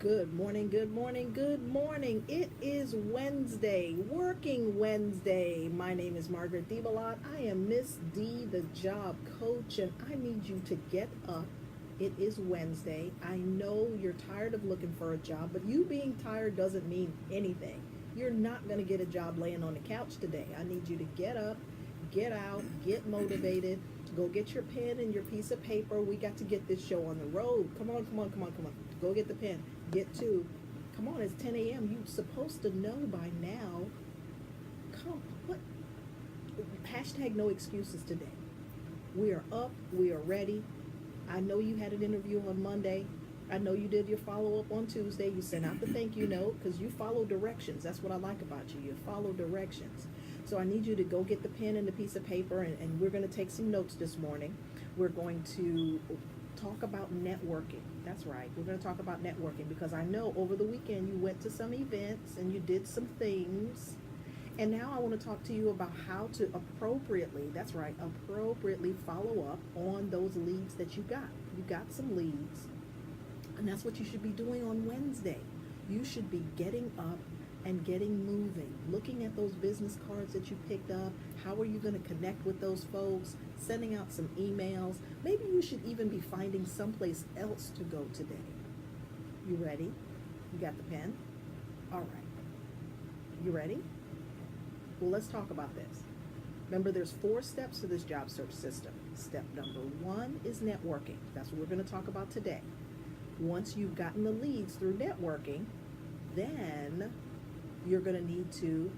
Good morning, good morning, good morning. It is Wednesday, Working Wednesday. My name is Margaret DeBellotte. I am Miss D, the job coach, and I need you to get up. It is Wednesday. I know you're tired of looking for a job, but you being tired doesn't mean anything. You're not going to get a job laying on the couch today. I need you to get up, get out, get motivated. Go get your pen and your piece of paper. We got to get this show on the road. Come on. Go get the pen. Get to. Come on, it's 10 a.m. You're supposed to know by now. What? Hashtag no excuses today. We are up. We are ready. I know you had an interview on Monday. I know you did your follow-up on Tuesday. You sent out the thank you note because you follow directions. That's what I like about you. You follow directions. So I need you to go get the pen and the piece of paper, and we're going to take some notes this morning. We're going to talk about networking. That's right. We're going to talk about networking because I know over the weekend you went to some events and you did some things. And now I want to talk to you about how to appropriately follow up on those leads that you got. You got some leads, and that's what you should be doing on Wednesday. You should be getting up and getting moving, looking at those business cards that you picked up. How are you going to connect with those folks? Sending out some emails. Maybe you should even be finding someplace else to go today. You ready? You got the pen? All right. You ready? Well, let's talk about this. Remember, there's 4 steps to this job search system. Step number 1 is networking. That's what we're going to talk about today. Once you've gotten the leads through networking, then you're going to need to,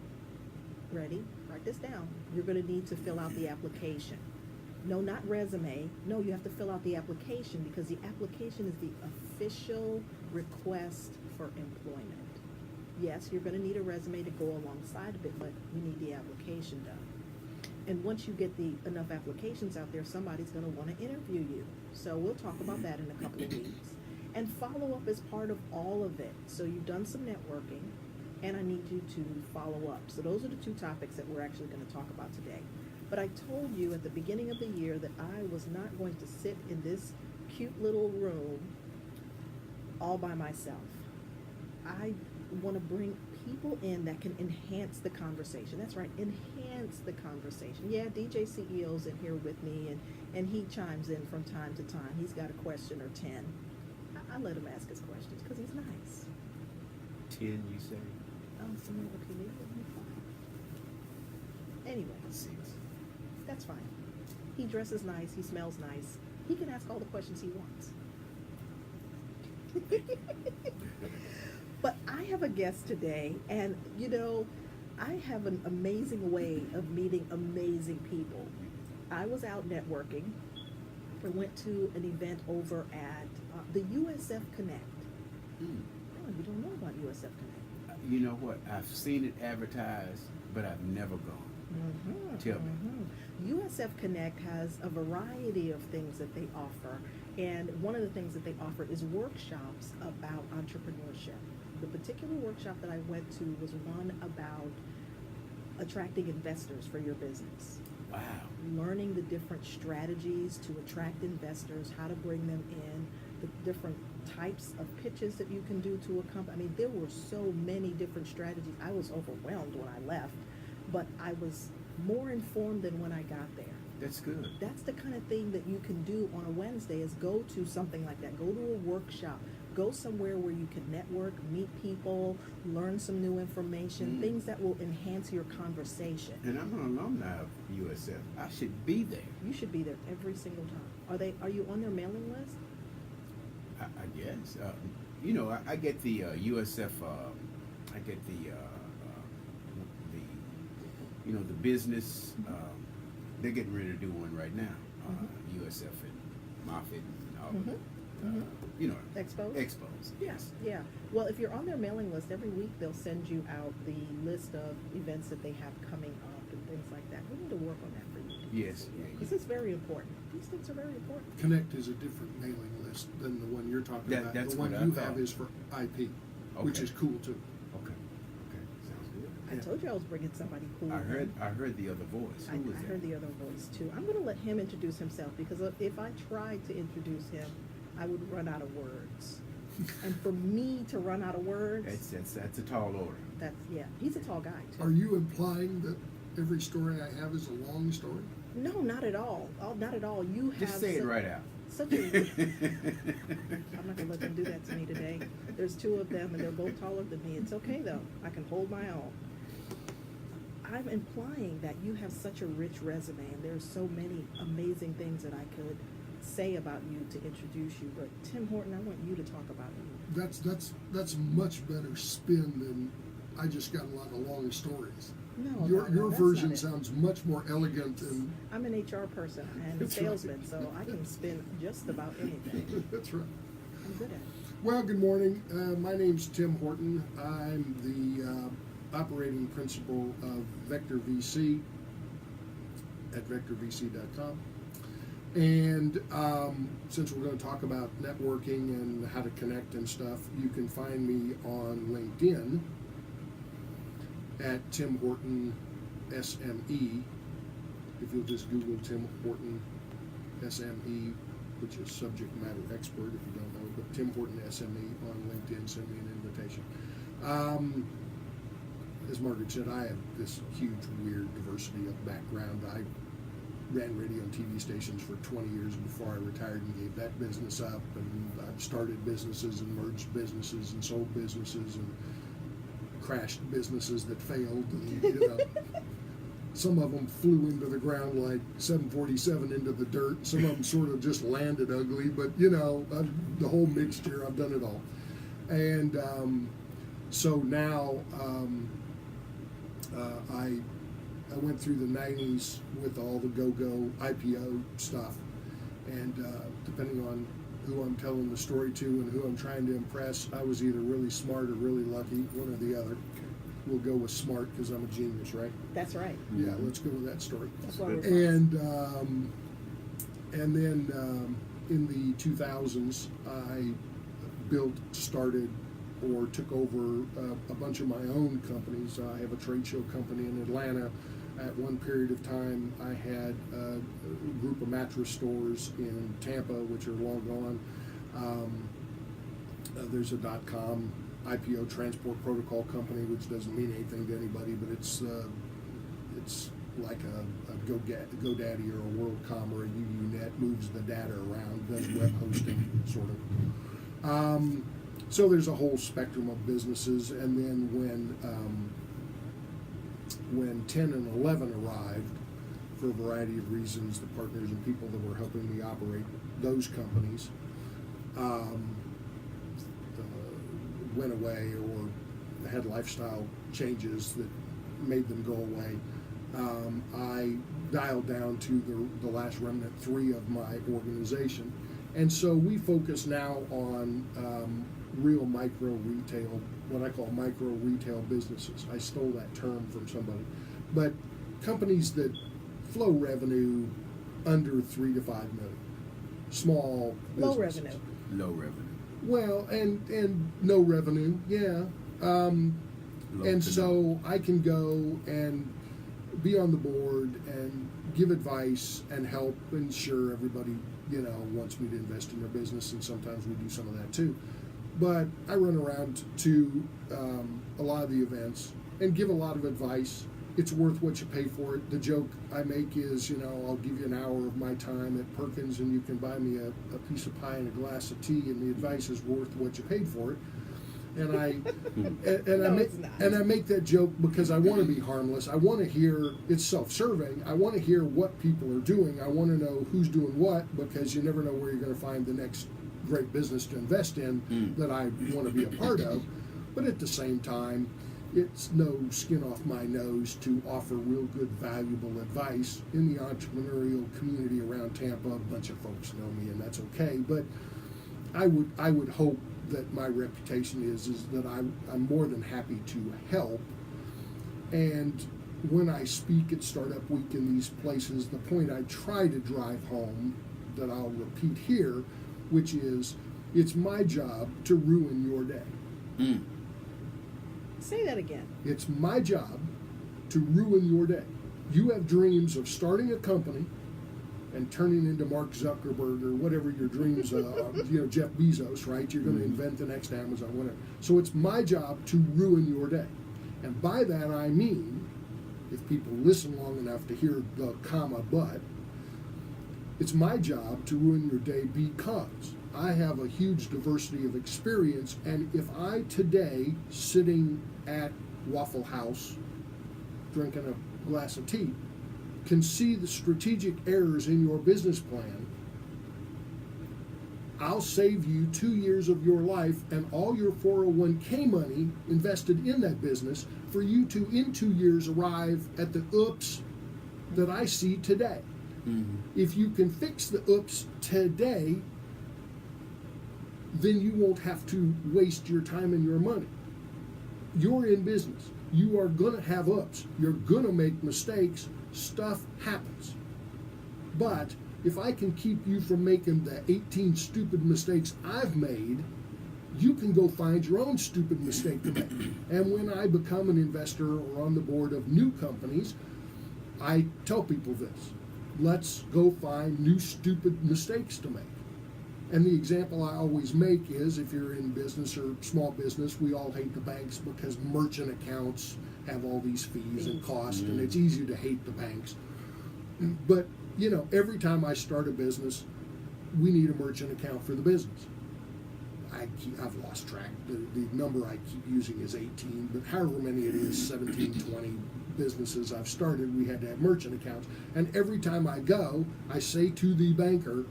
write this down. You're going to need to fill out the application. No, not resume. No, you have to fill out the application because the application is the official request for employment. Yes, you're going to need a resume to go alongside of it, but you need the application done. And once you get enough applications out there, somebody's going to want to interview you. So we'll talk about that in a couple of weeks. And follow up is part of all of it. So you've done some networking, and I need you to follow up. So those are the 2 topics that we're actually going to talk about today. But I told you at the beginning of the year that I was not going to sit in this cute little room all by myself. I want to bring people in that can enhance the conversation. That's right, enhance the conversation. Yeah, DJ CEO's in here with me, and he chimes in from time to time. He's got a question or 10. I let him ask his questions because he's nice. 10, you say? Okay, anyway, 6. that's fine. He dresses nice. He smells nice. He can ask all the questions he wants. But I have a guest today, and I have an amazing way of meeting amazing people. I was out networking. I went to an event over at the USF Connect. Oh, you don't know about USF Connect? You know what? I've seen it advertised, but I've never gone. Tell me. USF Connect has a variety of things that they offer, and one of the things that they offer is workshops about entrepreneurship. The particular workshop that I went to was one about attracting investors for your business. Wow. Learning the different strategies to attract investors, how to bring them in, the different types of pitches that you can do to a company. I mean, there were so many different strategies. I was overwhelmed when I left, but I was more informed than when I got there. That's good. That's the kind of thing that you can do on a Wednesday, is go to something like that. Go to a workshop. Go somewhere where you can network, meet people, learn some new information, things that will enhance your conversation. And I'm an alumni of USF. I should be there. You should be there every single time. Are you on their mailing list? I guess. I get the USF. I get the business. They're getting ready to do one right now. USF and Moffitt and all of it. Expos. Yes. Yeah. Well, if you're on their mailing list, every week they'll send you out the list of events that they have coming up and things like that. We need to work on that for you. Yes. Because it's very important. These things are very important. Connect is a different mailing list than the one you're talking about. That's the one what I you thought. have is for IP, which is cool too. Okay. Sounds good. I told you I was bringing somebody cool. I heard the other voice. Who was I that? heard the other voice too. I'm going to let him introduce himself because if I tried to introduce him, I would run out of words. And for me to run out of words, That's a tall order. he's a tall guy too. Are you implying that every story I have is a long story? No, not at all. Not at all. You have Just say it right out. such a. I'm not gonna let them do that to me today. There's two of them, and they're both taller than me. It's okay though. I can hold my own. I'm implying that you have such a rich resume, and there's so many amazing things that I could say about you to introduce you. But Tim Horton, I want you to talk about you. That's a much better spin than I just got a lot of long stories. No, Your that's version not it. sounds much more elegant and I'm an HR person and a That's right. salesman, so I can spin just about anything. that's right. I'm good at it. Well, good morning. My name's Tim Horton. I'm the operating principal of VectorVC at VectorVC.com. And since we're going to talk about networking and how to connect and stuff, you can find me on LinkedIn at Tim Horton SME. If you'll just Google Tim Horton SME, which is subject matter expert if you don't know, but Tim Horton SME on LinkedIn, send me an invitation. As Margaret said, I have this huge, weird diversity of background. I ran radio and TV stations for 20 years before I retired and gave that business up, and I've started businesses and merged businesses and sold businesses and crashed businesses that failed, and you know, some of them flew into the ground like 747 into the dirt. Some of them sort of just landed ugly, but you know, the whole mixture, I've done it all. And so now I went through the 90s with all the go-go IPO stuff, and depending on who I'm telling the story to and who I'm trying to impress, I was either really smart or really lucky, one or the other. We'll go with smart because I'm a genius, right? That's right. Yeah, let's go with that story. That's why we're And then in the 2000s, I started, or took over a bunch of my own companies. I have a trade show company in Atlanta. At one period of time, I had a group of mattress stores in Tampa, which are long gone. There's a .com IPO transport protocol company, which doesn't mean anything to anybody, but it's like a GoDaddy or a WorldCom or a UUNet, moves the data around, does web hosting, sort of. So there's a whole spectrum of businesses, and then when 10 and 11 arrived, for a variety of reasons, the partners and people that were helping me operate those companies went away or had lifestyle changes that made them go away. I dialed down to the last remnant 3 of my organization. And so we focus now on real micro retail, what I call micro retail businesses. I stole that term from somebody. But companies that flow revenue under 3 to 5 million. Small Low businesses. revenue. Low revenue. Well, and no revenue, yeah. And so I can go and be on the board and give advice and help ensure everybody, you know, wants me to invest in their business, and sometimes we do some of that too. But I run around to a lot of the events and give a lot of advice. It's worth what you pay for it. The joke I make is, you know, I'll give you an hour of my time at Perkins and you can buy me a piece of pie and a glass of tea, and the advice is worth what you paid for it. And I make that joke because I want to be harmless. I want to hear, it's self-serving. I want to hear what people are doing. I want to know who's doing what, because you never know where you're going to find the next great business to invest in that I want to be a part of. But at the same time, it's no skin off my nose to offer real good, valuable advice in the entrepreneurial community around Tampa. A bunch of folks know me, and that's okay. But I would hope that my reputation is that I'm more than happy to help. And when I speak at Startup Week in these places, the point I try to drive home, that I'll repeat here, which is, it's my job to ruin your day. Say that again. It's my job to ruin your day. You have dreams of starting a company and turning into Mark Zuckerberg or whatever your dreams are, Jeff Bezos, right? You're going to invent the next Amazon, whatever. So it's my job to ruin your day. And by that I mean, if people listen long enough to hear the comma but, it's my job to ruin your day because I have a huge diversity of experience, and if I today, sitting at Waffle House, drinking a glass of tea, can see the strategic errors in your business plan, I'll save you 2 years of your life and all your 401k money invested in that business for you to, in 2 years, arrive at the oops that I see today. Mm-hmm. If you can fix the oops today, then you won't have to waste your time and your money. You're in business. You are going to have ups. You're going to make mistakes. Stuff happens. But if I can keep you from making the 18 stupid mistakes I've made, you can go find your own stupid mistake to make. And when I become an investor or on the board of new companies, I tell people this. Let's go find new stupid mistakes to make. And the example I always make is, if you're in business or small business, we all hate the banks because merchant accounts have all these fees and costs, and it's easy to hate the banks. But, every time I start a business, we need a merchant account for the business. I've lost track. The number I keep using is 18, but however many it is, 17, 20 businesses I've started, we had to have merchant accounts. And every time I go, I say to the banker,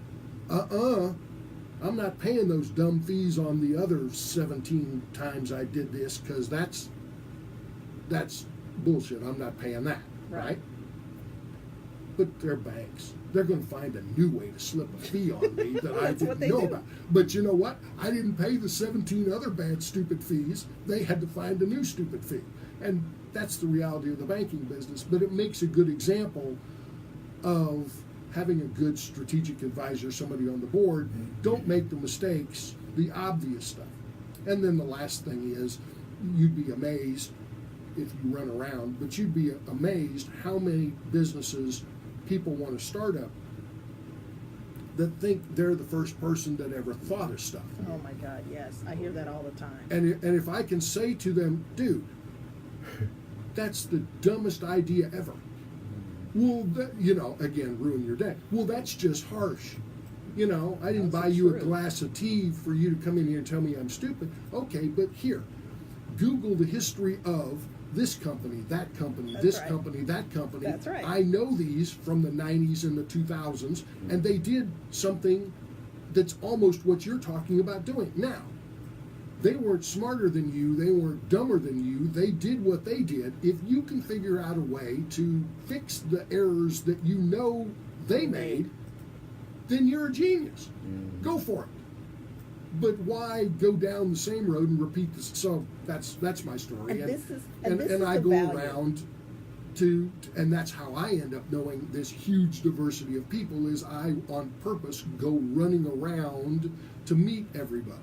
I'm not paying those dumb fees on the other 17 times I did this, because that's bullshit. I'm not paying that, right? But they're banks. They're going to find a new way to slip a fee on me that I didn't know about. But you know what? I didn't pay the 17 other bad, stupid fees. They had to find a new stupid fee. And that's the reality of the banking business. But it makes a good example of having a good strategic advisor, somebody on the board. Don't make the mistakes, the obvious stuff. And then the last thing is, you'd be amazed if you run around, but you'd be amazed how many businesses people want to start up that think they're the first person that ever thought of stuff. Oh my God, yes. I hear that all the time. And if I can say to them, dude, that's the dumbest idea ever. Well, again, ruin your day. Well, that's just harsh. I didn't buy you a glass of tea for you to come in here and tell me I'm stupid. Okay, but here, Google the history of this company, that company, company, that company. That's right. I know these from the 90s and the 2000s, and they did something that's almost what you're talking about doing. Now, they weren't smarter than you, they weren't dumber than you, they did what they did. If you can figure out a way to fix the errors that you know they made, then you're a genius. Go for it. But why go down the same road and repeat this? So that's my story. And I go around and that's how I end up knowing this huge diversity of people, is I on purpose go running around to meet everybody.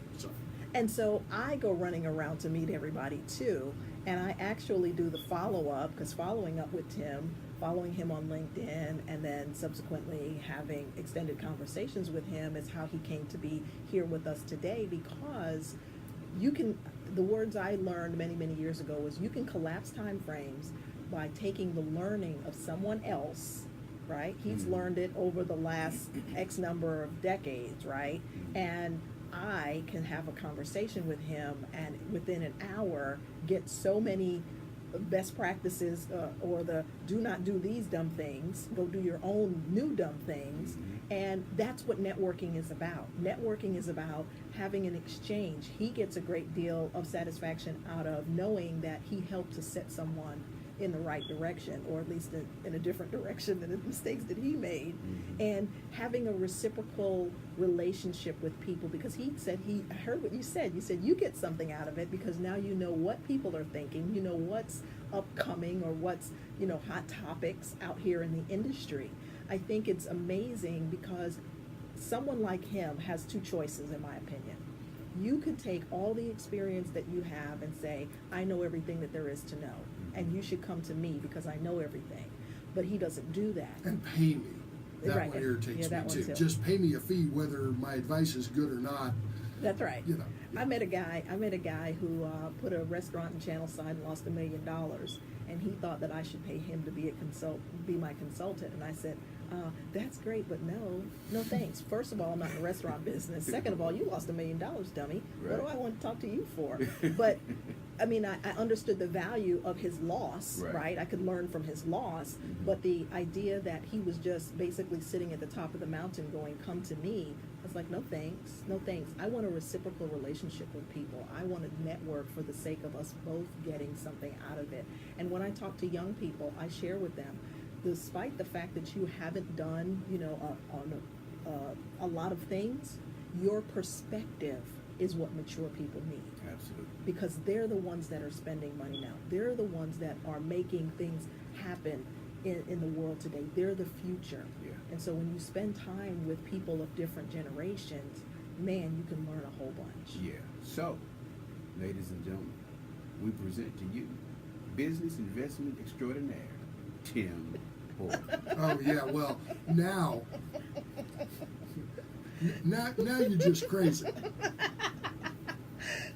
And so I go running around to meet everybody too. And I actually do the follow-up, because following up with Tim, following him on LinkedIn, and then subsequently having extended conversations with him is how he came to be here with us today. Because the words I learned many, many years ago was, you can collapse time frames by taking the learning of someone else, right? He's learned it over the last X number of decades, right? And I can have a conversation with him and within an hour get so many best practices, or the do not do these dumb things, go do your own new dumb things. And that's what networking is about. Networking is about having an exchange. He gets a great deal of satisfaction out of knowing that he helped to set someone in the right direction, or at least in a different direction than the mistakes that he made. And having a reciprocal relationship with people, because I heard what you said. You said you get something out of it because now you know what people are thinking, you know what's upcoming, or what's, hot topics out here in the industry. I think it's amazing because someone like him has two choices, in my opinion. You could take all the experience that you have and say, I know everything that there is to know, and you should come to me because I know everything. But he doesn't do that. And pay me. That Right. one irritates Yeah, that me one too. too. Just pay me a fee whether my advice is good or not. That's right. You know. I met a guy who put a restaurant in Channelside and lost $1 million, and he thought that I should pay him to be my consultant. And I said, that's great, but no thanks. First of all, I'm not in the restaurant business. Second of all, you lost $1 million, dummy. Right. What do I want to talk to you for? But I mean, I understood the value of his loss, right? I could learn from his loss, but the idea that he was just basically sitting at the top of the mountain going, come to me, I was like, no thanks, no thanks. I want a reciprocal relationship with people. I want to network for the sake of us both getting something out of it. And when I talk to young people, I share with them, despite the fact that you haven't done, a lot of things, your perspective is what mature people need. Absolutely. Because they're the ones that are spending money now. They're the ones that are making things happen in the world today. They're the future. Yeah. And so when you spend time with people of different generations, man, you can learn a whole bunch. Yeah. So, ladies and gentlemen, we present to you business investment extraordinaire, Tim Horton. Oh yeah, well now you're just crazy.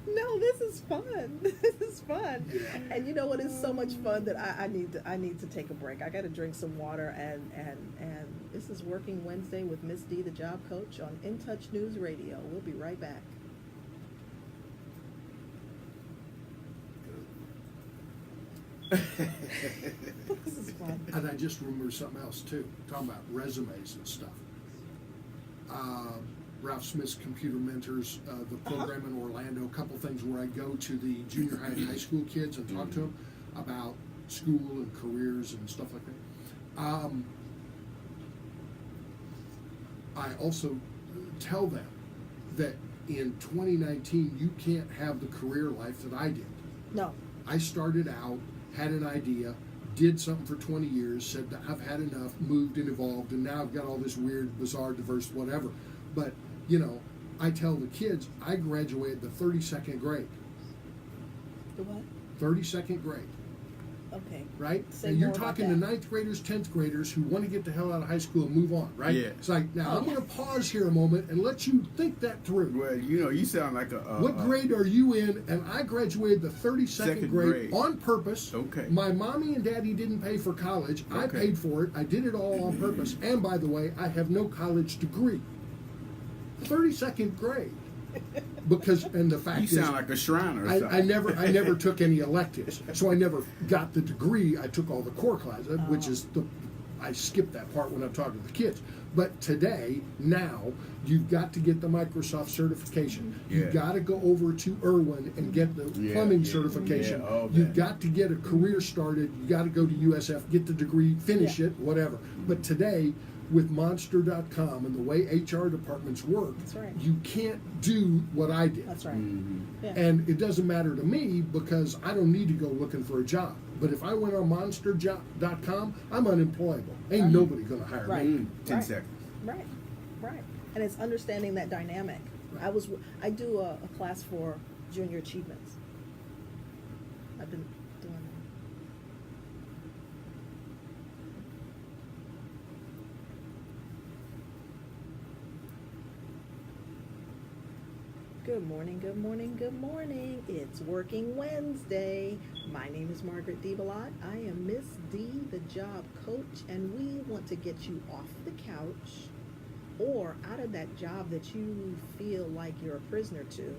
No, this is fun. This is fun. Yeah. And you know what? It's so much fun that I need to take a break. I got to drink some water, and this is Working Wednesday with Miss D, the job coach, on In Touch News Radio. We'll be right back. This is fun. And I just remember something else too, talking about resumes and stuff. Ralph Smith's Computer Mentors, the program in Orlando, a couple things where I go to the junior high and high school kids and talk to them about school and careers and stuff like that. I also tell them that in 2019 you can't have the career life that I did. No. I started out, had an idea, did something for 20 years, said that I've had enough, moved and evolved, and now I've got all this weird, bizarre, diverse, whatever. But, I tell the kids, I graduated the 32nd grade. The what? 32nd grade, Okay. right? Say and you're more about talking to that. 9th graders, 10th graders who want to get the hell out of high school and move on, right? Yeah. It's like, now I'm going to pause here a moment and let you think that through. Well, you sound like a... What grade are you in? And I graduated the 32nd Second grade grade. on purpose. Okay. My mommy and daddy didn't pay for college. I Okay. paid for it. I did it all on purpose. And by the way, I have no college degree. 32nd grade. And the fact You is, sound like a Shriner or something. I never took any electives, so I never got the degree. I took all the core classes, which is I skipped that part when I'm talking to the kids. But today, now, you've got to get the Microsoft certification. Yeah. You've got to go over to Irwin and get the plumbing certification. Yeah, all You've that. got to get a career started. You got to go to USF, get the degree, finish it, whatever. But today, with Monster.com and the way HR departments work, That's right. you can't do what I did. That's right. Yeah. And it doesn't matter to me because I don't need to go looking for a job. But if I went on Monster.com, I'm unemployable. Ain't nobody going to hire Right. me. 10 Right. seconds. Right. And it's understanding that dynamic. Right. I do a class for junior achievements. I've been doing that. Good morning, good morning, good morning. It's Working Wednesday. My name is Margaret DeBellotte. I am Miss D, the job coach, and we want to get you off the couch or out of that job that you feel like you're a prisoner to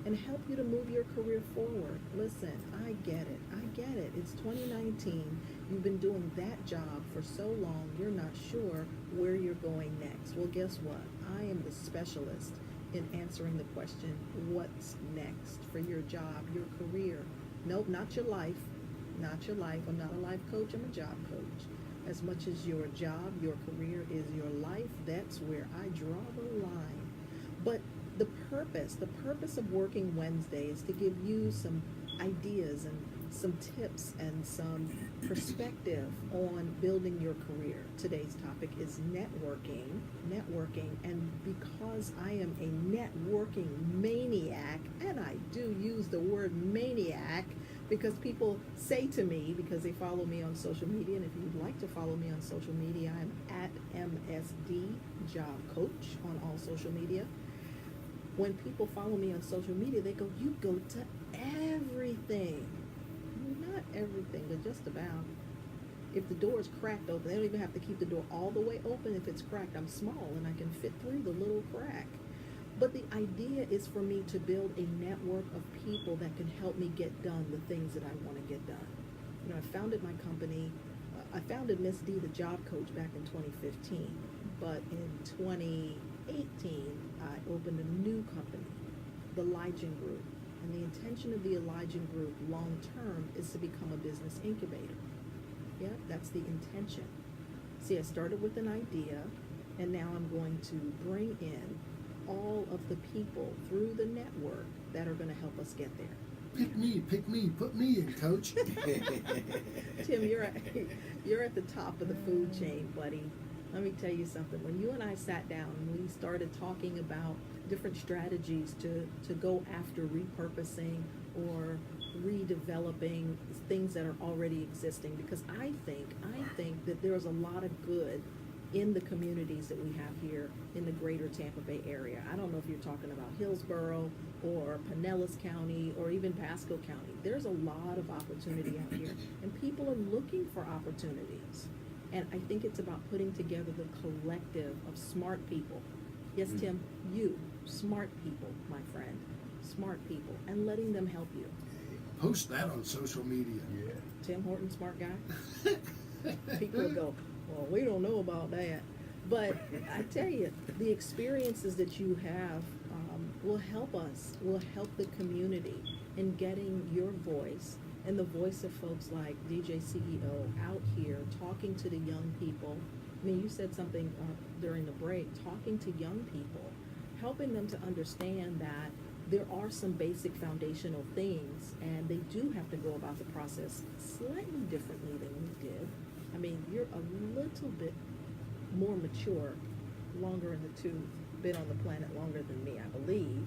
and help you to move your career forward. Listen, I get it. It's 2019. You've been doing that job for so long, you're not sure where you're going next. Well, guess what? I am the specialist in answering the question, what's next for your job, your career? Nope, not your life. Not your life. I'm not a life coach, I'm a job coach. As much as your job, your career is your life, that's where I draw the line. But the purpose of Working Wednesday is to give you some ideas and some tips and some perspective on building your career. Today's topic is networking, and because I am a networking maniac, and I do use the word maniac because people say to me, because they follow me on social media, and if you'd like to follow me on social media, I'm at MSD Job Coach on all social media. When people follow me on social media, they go, "You go to everything." Not everything, but just about. If the door is cracked open, they don't even have to keep the door all the way open. If it's cracked, I'm small and I can fit through the little crack. But the idea is for me to build a network of people that can help me get done the things that I want to get done. You know, I founded my company, I founded Miss D, the Job Coach, back in 2015. But in 2018, I opened a new company, the Elijah Group. And the intention of the Elijah Group long term is to become a business incubator. Yeah, that's the intention. See, I started with an idea, and now I'm going to bring in all of the people through the network that are going to help us get there. Pick me, put me in, Coach. Tim, you're at the top of the food chain, buddy. Let me tell you something. When you and I sat down and we started talking about different strategies to go after repurposing or redeveloping things that are already existing, because I think that there's a lot of good in the communities that we have here in the greater Tampa Bay area. I don't know if you're talking about Hillsborough or Pinellas County or even Pasco County. There's a lot of opportunity out here, and people are looking for opportunities. And I think it's about putting together the collective of smart people. Yes, Tim, you, smart people, my friend, smart people, and letting them help you. Post that on social media. Yeah. Tim Horton, smart guy. People will go, "Well, we don't know about that." But I tell you, the experiences that you have will help us, will help the community in getting your voice and the voice of folks like DJ CEO out here talking to the young people. I mean, you said something during the break, talking to young people, helping them to understand that there are some basic foundational things, and they do have to go about the process slightly differently than we did. I mean, you're a little bit more mature, longer in the tooth, been on the planet longer than me, I believe.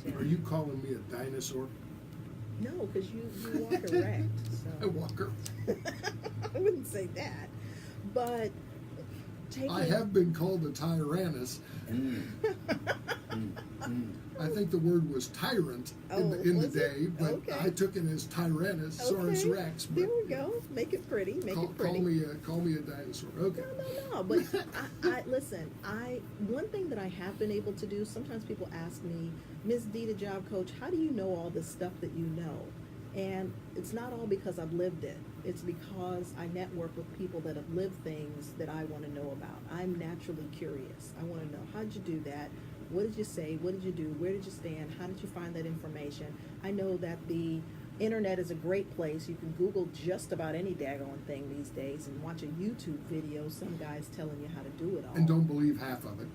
Tim. Are you calling me a dinosaur? No, because you walk erect. I So. walk her. I wouldn't say that, but taking. I have been called a tyrannus. I think the word was tyrant in the was day, it? but Okay. I took it as Tyrannosaurus Okay. Rex. But There we go. Make it pretty. Make it pretty. Call me a dinosaur. Okay. No. But I listen. One thing that I have been able to do. Sometimes people ask me, Ms. D, the Job Coach, how do you know all this stuff that you know? And it's not all because I've lived it. It's because I network with people that have lived things that I want to know about. I'm naturally curious. I want to know, how'd you do that? What did you say? What did you do? Where did you stand? How did you find that information? I know that the internet is a great place. You can Google just about any daggone thing these days and watch a YouTube video, some guy's telling you how to do it all. And don't believe half of it.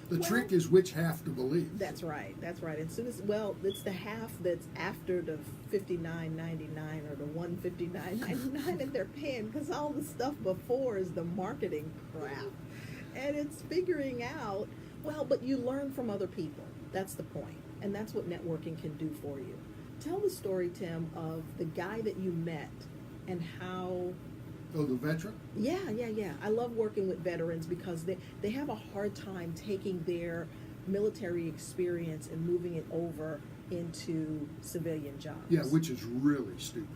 The trick is which half to believe. That's right. As soon as, it's the half that's after the $59.99 or the $159.99 that they're paying, because all the stuff before is the marketing crap. And it's figuring out, but you learn from other people. That's the point. And that's what networking can do for you. Tell the story, Tim, of the guy that you met and how... Oh, the veteran? Yeah. I love working with veterans because they have a hard time taking their military experience and moving it over into civilian jobs. Yeah, which is really stupid.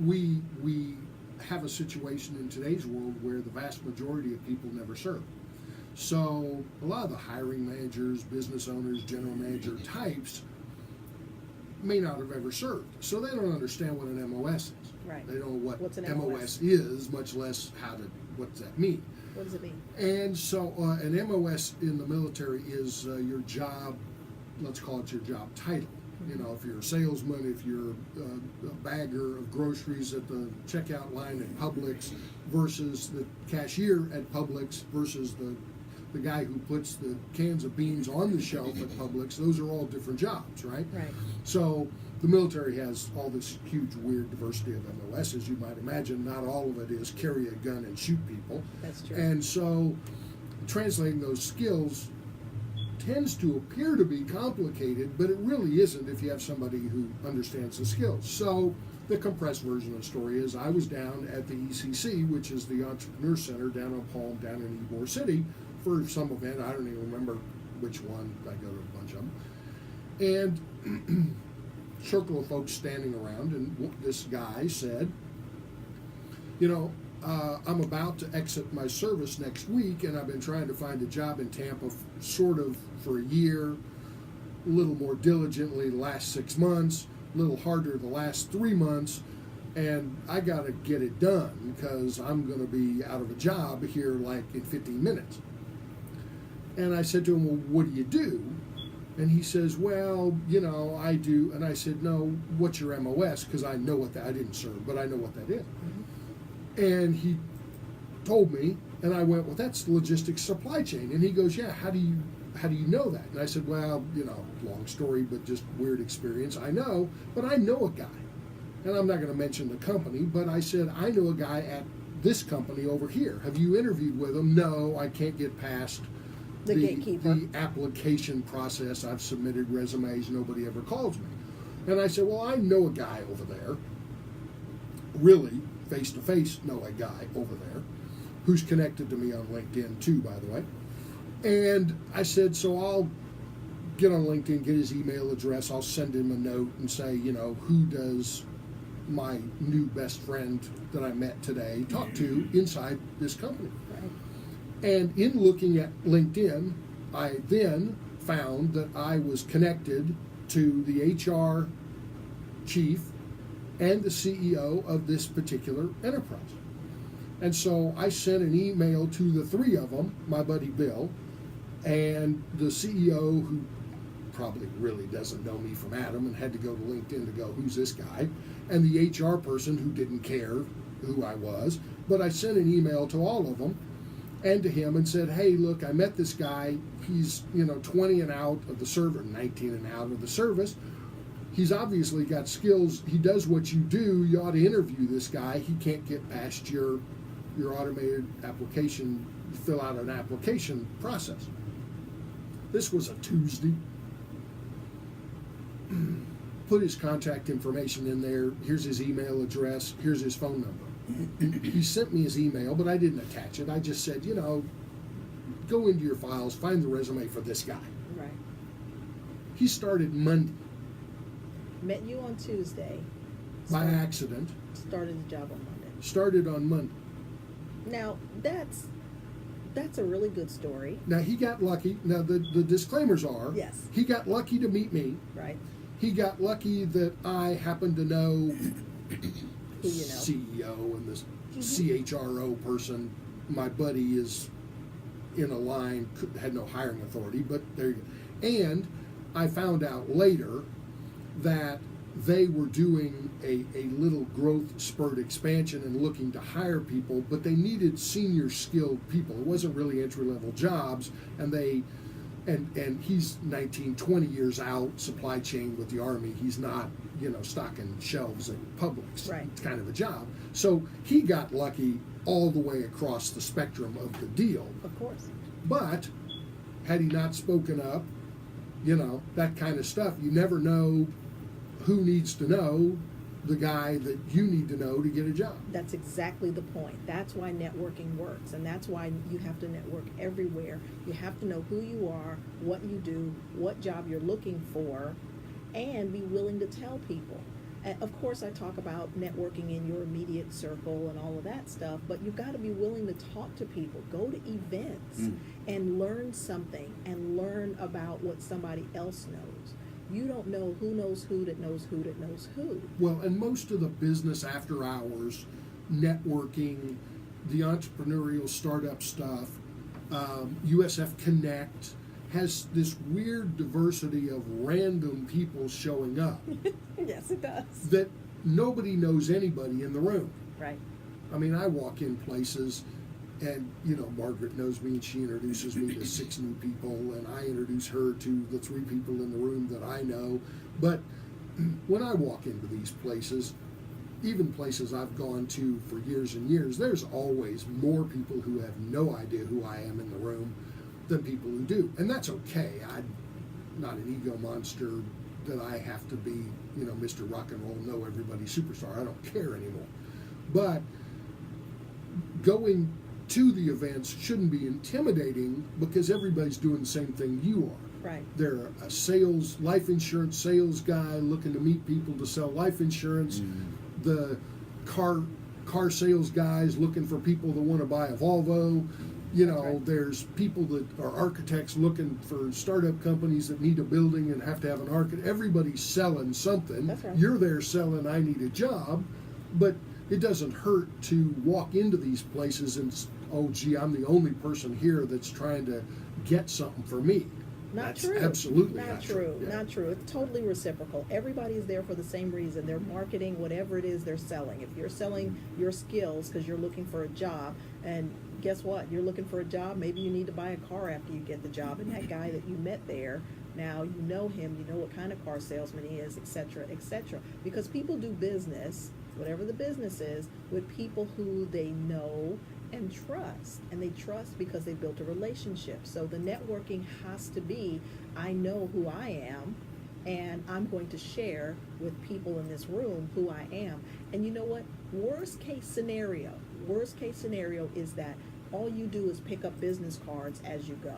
We have a situation in today's world where the vast majority of people never serve. So a lot of the hiring managers, business owners, general manager types may not have ever served. So they don't understand what an MOS is. Right. They don't know what What's an MOS is, much less what does that mean. What does it mean? And so an MOS in the military is your job, let's call it your job title. You know, if you're a salesman, if you're a bagger of groceries at the checkout line at Publix versus the cashier at Publix versus the guy who puts the cans of beans on the shelf at Publix, those are all different jobs, right? Right. So the military has all this huge, weird diversity of MOS, as you might imagine. Not all of it is carry a gun and shoot people. That's true. And so translating those skills tends to appear to be complicated, but it really isn't if you have somebody who understands the skills. So the compressed version of the story is I was down at the ECC, which is the Entrepreneur Center down on Palm, down in Ybor City, for some event. I don't even remember which one. I go to a bunch of them. And circle of folks standing around, and this guy said, you know, I'm about to exit my service next week, and I've been trying to find a job in Tampa sort of for a year, a little more diligently the last 6 months, a little harder the last 3 months, and I got to get it done because I'm going to be out of a job here like in 15 minutes. And I said to him, well, what do you do? And he says, well, you know, I do. And I said, no, what's your MOS? Because I know what that, I didn't serve, but I know what that is. And he told me, and I went, well, that's logistics supply chain. And he goes, yeah, how do you know that? And I said, well, you know, long story, but just weird experience. I know, but I know a guy. And I'm not going to mention the company, but I said, I know a guy at this company over here. Have you interviewed with him? No, I can't get past the gatekeeper. The application process. I've submitted resumes. Nobody ever calls me. And I said, well, I know a guy over there, really, face-to-face know a guy over there, who's connected to me on LinkedIn too, by the way. And I said, so I'll get on LinkedIn, get his email address, I'll send him a note and say, you know, who does my new best friend that I met today talk to inside this company? Right. And in looking at LinkedIn, I then found that I was connected to the HR chief and the CEO of this particular enterprise. And so I sent an email to the three of them, my buddy Bill, and the CEO, who probably really doesn't know me from Adam and had to go to LinkedIn to go, who's this guy? And the HR person who didn't care who I was. But I sent an email to all of them and to him and said, hey, look, I met this guy. He's, 20 and out of the service, 19 and out of the service. He's obviously got skills. He does what you do. You ought to interview this guy. He can't get past your automated application, fill out an application process. This was a Tuesday. Put his contact information in there. Here's his email address. Here's his phone number. He sent me his email, but I didn't attach it. I just said, go into your files, find the resume for this guy. Right. He started Monday. Met you on Tuesday. By accident. Started the job on Monday. Started on Monday. Now, that's a really good story. Now, he got lucky. Now, the disclaimers are, yes, he got lucky to meet me. Right. He got lucky that I happen to know who you know. CEO and this CHRO person. My buddy is in a line, had no hiring authority, but there you go. And I found out later that they were doing a little growth spurt expansion and looking to hire people, but they needed senior skilled people. It wasn't really entry-level jobs, and he's 19, 20 years out, supply chain with the Army. He's not, stocking shelves at Publix. Right. It's kind of a job. So he got lucky all the way across the spectrum of the deal. Of course. But had he not spoken up, that kind of stuff, you never know who needs to know the guy that you need to know to get a job. That's exactly the point. That's why networking works, and that's why you have to network everywhere. You have to know who you are, what you do, what job you're looking for, and be willing to tell people. And of course, I talk about networking in your immediate circle and all of that stuff, but you've got to be willing to talk to people, go to events, and learn something, and learn about what somebody else knows. You don't know who knows who that knows who that knows who. Well, and most of the business after hours, networking, the entrepreneurial startup stuff, USF Connect has this weird diversity of random people showing up. Yes, it does. That nobody knows anybody in the room. Right. I mean, I walk in places and, Margaret knows me and she introduces me to 6 new people, and I introduce her to the 3 people in the room that I know. But when I walk into these places, even places I've gone to for years and years, there's always more people who have no idea who I am in the room. than people who do, and that's okay. I'm not an ego monster that I have to be, Mr. Rock and Roll, know everybody superstar. I don't care anymore. But going to the events shouldn't be intimidating because everybody's doing the same thing you are. Right. They're a life insurance sales guy looking to meet people to sell life insurance. Mm-hmm. The car sales guys looking for people that want to buy a Volvo. Right. There's people that are architects looking for startup companies that need a building and have to have an architect. Everybody's selling something. That's right. You're there selling, I need a job. But it doesn't hurt to walk into these places and, oh, gee, I'm the only person here that's trying to get something for me. Not That's true. absolutely not not true. true. Yeah. Not true. It's totally reciprocal. Everybody's there for the same reason. They're marketing whatever it is they're selling. If you're selling your skills because you're looking for a job, and guess what? You're looking for a job. Maybe you need to buy a car after you get the job, and that guy that you met there, now you know him. You know what kind of car salesman he is, etc., etc. Because people do business, whatever the business is, with people who they know and trust, and they trust because they built a relationship. So the networking has to be, I know who I am, and I'm going to share with people in this room who I am. And you know what? Worst case scenario is that all you do is pick up business cards as you go,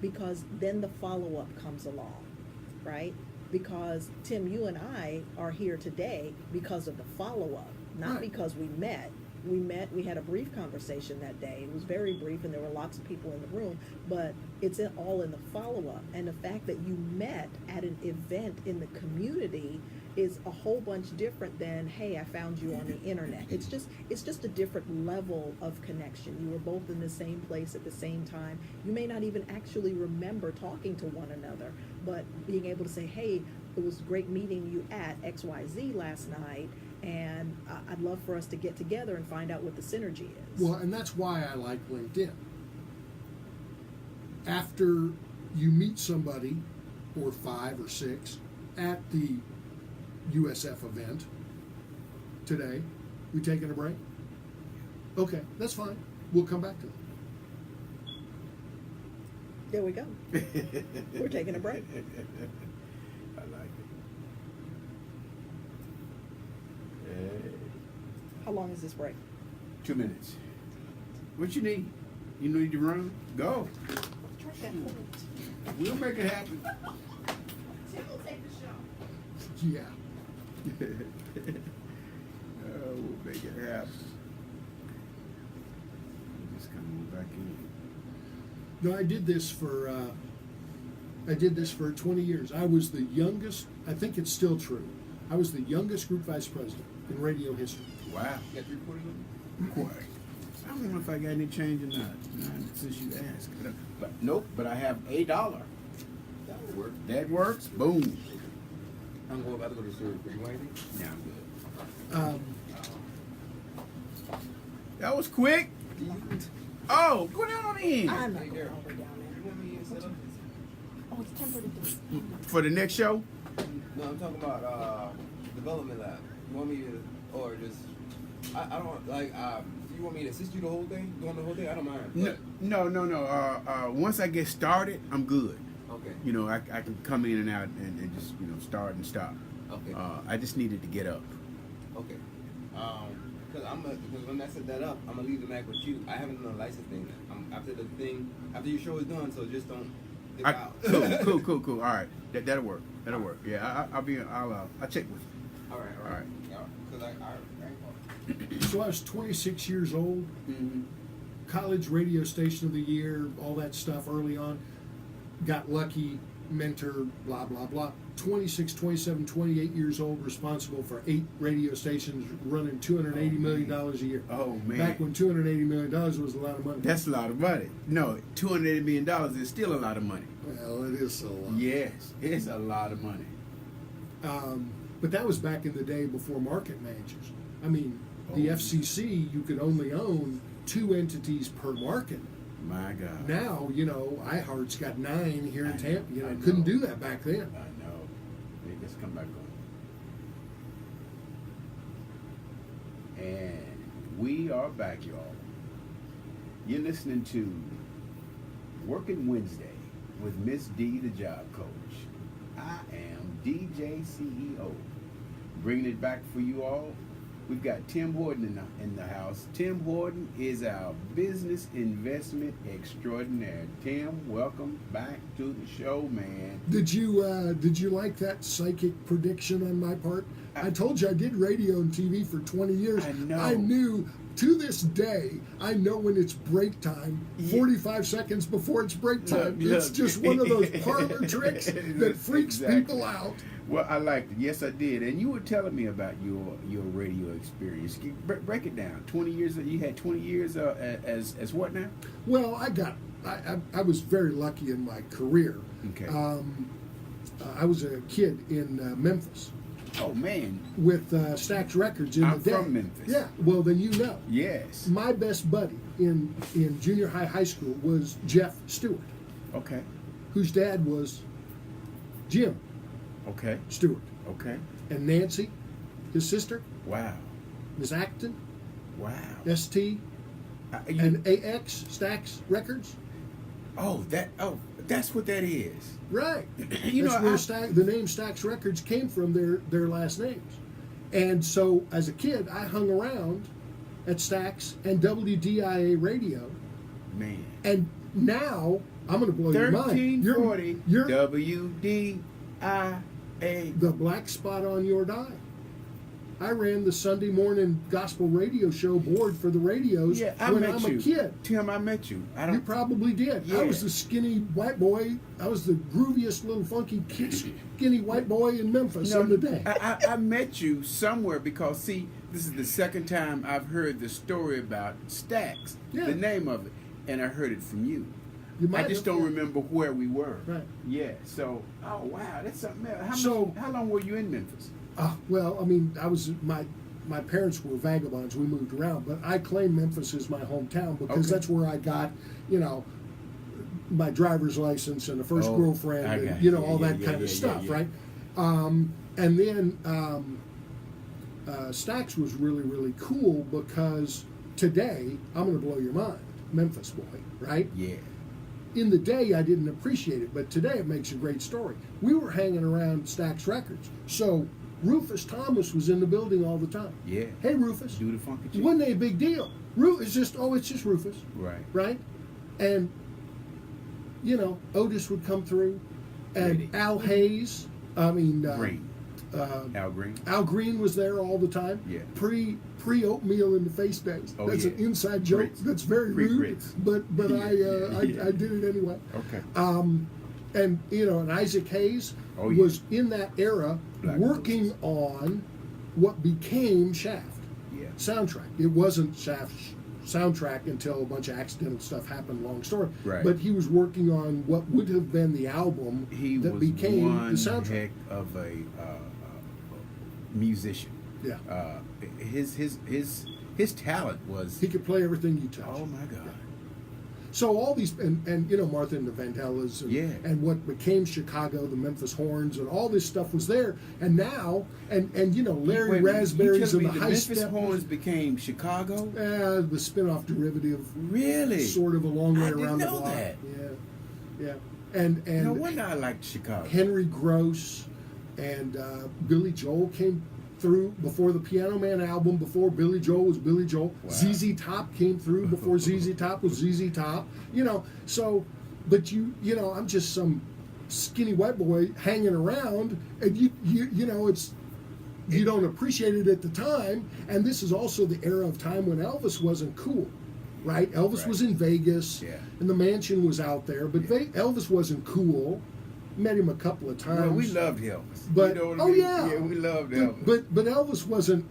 because then the follow-up comes along, right? Because Tim, you and I are here today because of the follow-up, not Right. because we met. We had a brief conversation that day. It was very brief, and there were lots of people in the room, but it's all in the follow-up. And the fact that you met at an event in the community is a whole bunch different than, hey, I found you on the internet. It's just a different level of connection. You were both in the same place at the same time. You may not even actually remember talking to one another, but being able to say, hey, it was great meeting you at XYZ last night, and I'd love for us to get together and find out what the synergy is. Well, and that's why I like LinkedIn. After you meet somebody, or 5 or 6, at the USF event today, we taking a break? Okay, that's fine. We'll come back to it. There we go. We're taking a break. I like it. Hey. How long is this break? 2 minutes. What you need? You need to run? Go. Try that point. We'll make it happen. Tim will take the show. Yeah. We'll make it happen. Just come on back in. No, I did this for 20 years. I was the youngest, I think it's still true, I was the youngest group vice president in radio history. Wow. Got 340 of them? Quite. I don't know if I got any change or not, since you asked. But nope, but I have $1. That would work. That works. Boom. I'm about to go to the store. You want anything? Yeah, I'm good. Um, That was quick. Oh, go down on in. I'm not Hey, going Daryl. all the way down there. You want me to set up? Oh, it's 10:33. For the next show? No, I'm talking about development lab. You want me to, or just, I don't, like, you want me to assist you the whole thing? You want the whole thing? I don't mind. No. Once I get started, I'm good. Okay. You know, I can come in and out and just, start and stop. Okay. I just needed to get up. Okay. Because when I set that up, I'm gonna leave the Mac with you. I haven't done a license thing. After your show is done, so just don't dip out. Cool. All right, that'll work. Yeah, I'll check with you. All right. Because I so I was 26 years old, college radio station of the year, all that stuff early on. Got lucky, mentor, blah, blah, blah. 26, 27, 28 years old, responsible for 8 radio stations running $280 million a year. Oh man, Back when $280 million was a lot of money. that's a lot of money. No, $280 million is still a lot of money. Well, it is a lot. Yes, it's a lot of money. But that was back in the day before market managers. I mean, the Oh. FCC, you could only own 2 entities per market. My God. Now, iHeart's got 9 here in I know, Tampa. I know. Couldn't do that back then. I know. They just come back on. And we are back, y'all. You're listening to Working Wednesday with Miss D, the job coach. I am DJ CEO. Bringing it back for you all. We've got Tim Horton in the house. Tim Horton is our business investment extraordinaire. Tim, welcome back to the show, man. Did you like that psychic prediction on my part? I told you I did radio and TV for 20 years. I know. I knew, to this day, I know when it's break time, 45 seconds before it's break time. It's just one of those parlor tricks that freaks people out. Well, I liked it. Yes, I did. And you were telling me about your radio experience. Break it down. 20 years. You had 20 years as what now? Well, I was very lucky in my career. Okay. I was a kid in Memphis. Oh, man. With Stax Records in I'm the day. from Memphis. Yeah, well, then you know. Yes. My best buddy in junior high school was Jeff Stewart, Okay. whose dad was Jim Okay. Stewart. Okay. And Nancy, his sister, Wow. Miss Acton, Wow. ST, and AX, Stax Records. That's what that is. Right. You That's know, where the name Stax Records came from, their last names. And so, as a kid, I hung around at Stax and WDIA radio. Man. And now, I'm going to blow your mind. 1340 You're WDIA. the black spot on your dial. I ran the Sunday morning gospel radio show board for the radios Yeah, when I'm a kid. Tim, I met you. You probably did. Yeah. I was the skinny white boy. I was the grooviest little funky skinny white boy in Memphis in the day. I met you somewhere because, see, this is the second time I've heard the story about Stax, Yeah. the name of it, and I heard it from you. You might I just have- don't remember where we were. Right. Yeah. So, oh wow, that's something else. So- How long were you in Memphis? Well, I mean, my parents were vagabonds. We moved around, but I claim Memphis as my hometown because Okay. that's where I got, my driver's license and the first Oh, girlfriend, I and got it. all that Yeah, kind yeah, of stuff, yeah. right? And then Stax was really, really cool because today, I'm going to blow your mind, Memphis boy, right? Yeah. In the day, I didn't appreciate it, but today it makes a great story. We were hanging around Stax Records, so Rufus Thomas was in the building all the time. Yeah. Hey, Rufus. Do the funky chick. Wasn't a big deal. It's just Rufus, Right. right? And, Otis would come through, and Ready. Al Hayes, Green. Al Green. Al Green was there all the time. Yeah. Pre oatmeal in the face days. Oh, That's yeah. an inside joke. Grits. That's very Pre rude. grits. But Yeah. I did it anyway. Okay. And and Isaac Hayes Oh, yeah. was in that era Black working Roses. on what became Shaft Yeah. soundtrack. It wasn't Shaft's soundtrack until a bunch of accidental stuff happened. Long story. Right. But he was working on what would have been the album He that was became one the soundtrack. heck of a musician. Yeah. His talent was. He could play everything you touch. Oh my God. So all these and Martha and the Vandellas and, Yeah. and what became Chicago, the Memphis Horns, and all this stuff was there. And now and Larry Wait, Raspberries you and telling the me High Memphis Step Horns became Chicago? the spin-off derivative, Really? sort of a long way I didn't around the know block. that. Yeah. And No wonder I liked Chicago. Henry Gross and Billy Joel came through before the Piano Man album, before Billy Joel was Billy Joel. Wow. ZZ Top came through before ZZ Top was ZZ Top. So, but I'm just some skinny white boy hanging around, and it's you don't appreciate it at the time. And this is also the era of time when Elvis wasn't cool. Right? Elvis Right. was in Vegas, Yeah. and the mansion was out there, but Yeah. Elvis wasn't cool. Met him a couple of times. Well, we loved Elvis. But you know what I oh mean? yeah, we loved Elvis. But Elvis wasn't.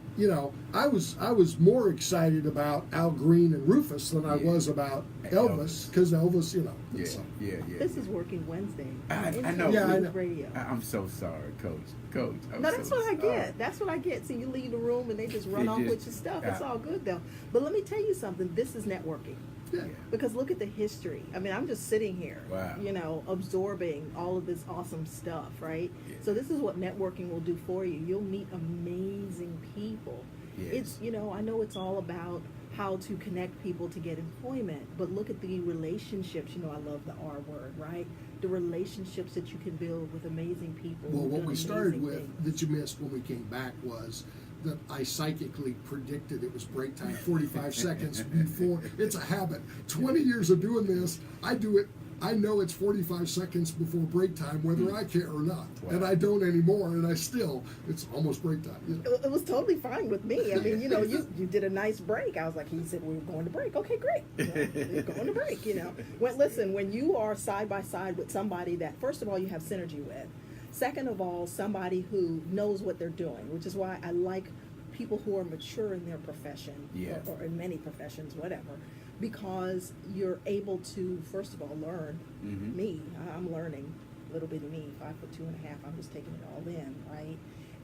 I was more excited about Al Green and Rufus than I Yeah. was about Elvis. Elvis because Elvis, yeah, so. yeah. This is Working Wednesday. I on know. Yeah, I News know. Radio. I'm so sorry, Coach. I'm No, that's so what I sorry. get. That's what I get. So you leave the room and they just run They off just- with your stuff. It's yeah. all good though. But let me tell you something. This is networking. Yeah. Because look at the history. I mean, I'm just sitting here, Wow. absorbing all of this awesome stuff, right? Yeah. So this is what networking will do for you. You'll meet amazing people. Yes. It's, I know it's all about how to connect people to get employment, but look at the relationships. You know, I love the R word, right? The relationships that you can build with amazing people. Well, what doing we started amazing with things. that you missed when we came back was that I psychically predicted it was break time 45 seconds before. It's a habit. 20 years of doing this, I do it. I know it's 45 seconds before break time, whether I care or not. Wow. And I don't anymore, and it's almost break time. You know? It was totally fine with me. I mean, you know, you did a nice break. I was like, he said we were going to break. Okay, great. You know, we're going to break, you know. Listen, when you are side by side with somebody that, first of all, you have synergy with. Second of all, somebody who knows what they're doing, which is why I like people who are mature in their profession, Yeah. or in many professions, whatever, because you're able to, first of all, learn. Mhm. Me, I'm learning, little bitty me, 5'2.5". I'm just taking it all in, right?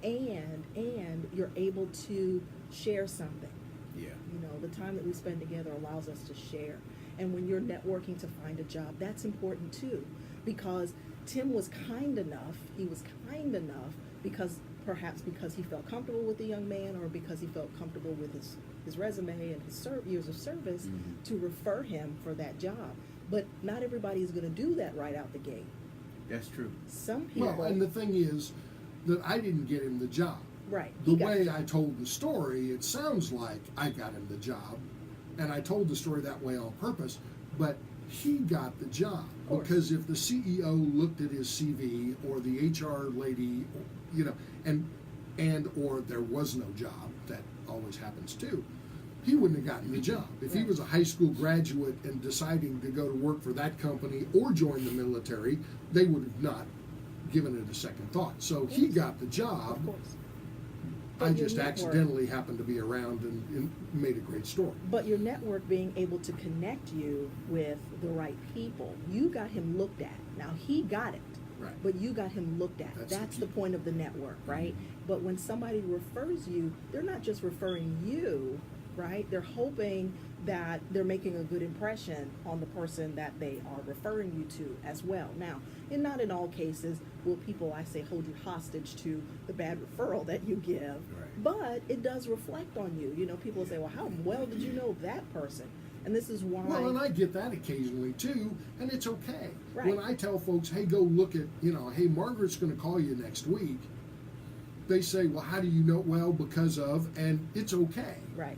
And you're able to share something. Yeah. You know, the time that we spend together allows us to share. And when you're networking to find a job, that's important too. Because Tim was kind enough, perhaps because he felt comfortable with the young man, or because he felt comfortable with his resume and his years of service, Mhm. to refer him for that job. But not everybody is going to do that right out the gate. That's true. Some people, Well, and the thing is that I didn't get him the job. right? The he got- way I told the story, it sounds like I got him the job, and I told the story that way on purpose, but he got the job. Of course. Because if the CEO looked at his CV, or the HR lady, you know, and or there was no job, that always happens too, he wouldn't have gotten the job. If he Right. was a high school graduate and deciding to go to work for that company or join the military, they would have not given it a second thought. So he got the job. Of course. I But your just network- accidentally happened to be around and made a great story. But your network being able to connect you with the right people, you got him looked at. Now he got it, Right. but you got him looked at. That's That's the the key. point of the network, right? But when somebody refers you, they're not just referring you, right? They're hoping that they're making a good impression on the person that they are referring you to as well. Now, and not in all cases will people, I say, hold you hostage to the bad referral that you give, Right. but it does reflect on you. You know, people say, well, how well did you know that person? And this is why. Well, and I get that occasionally too, and it's okay. Right. When I tell folks, hey, go look at, hey, Margaret's going to call you next week, they say, well, how do you know? Well, because of, and it's okay. Right.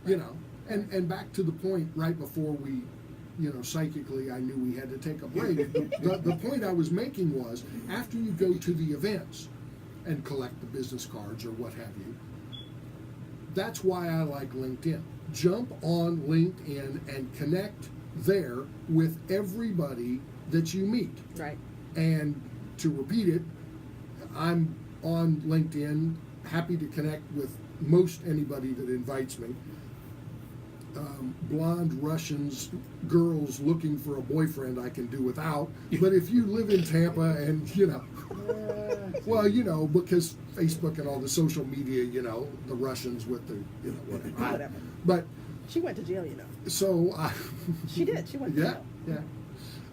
You know, and back to the point right before we, psychically I knew we had to take a break. the point I was making was, after you go to the events and collect the business cards or what have you, that's why I like LinkedIn. Jump on LinkedIn and connect there with everybody that you meet. Right. And to repeat it, I'm on LinkedIn, happy to connect with most anybody that invites me. Blonde Russians, girls looking for a boyfriend I can do without. But if you live in Tampa and, well, because Facebook and all the social media, the Russians with the, whatever. Whatever. But She went to jail, so She did. She went to yeah, jail.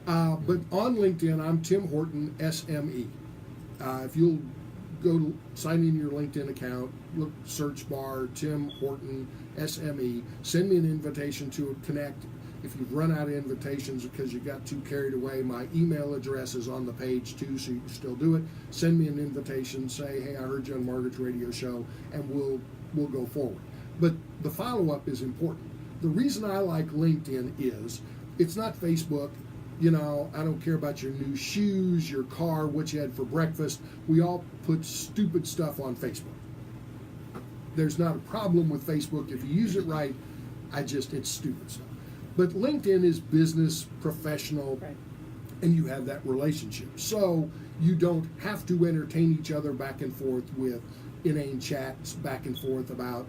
yeah. But on LinkedIn, I'm Tim Horton, SME. If you'll go to sign in your LinkedIn account, look search bar, Tim Horton, SME, send me an invitation to connect. If you've run out of invitations because you got too carried away, my email address is on the page too, so you can still do it. Send me an invitation, say, hey, I heard you on Margaret's radio show, and we'll go forward. But the follow-up is important. The reason I like LinkedIn is it's not Facebook. I don't care about your new shoes, your car, what you had for breakfast. We all put stupid stuff on Facebook. There's not a problem with Facebook. If you use it right, it's stupid stuff. But LinkedIn is business, professional, Right. and you have that relationship. So you don't have to entertain each other back and forth with inane chats back and forth about,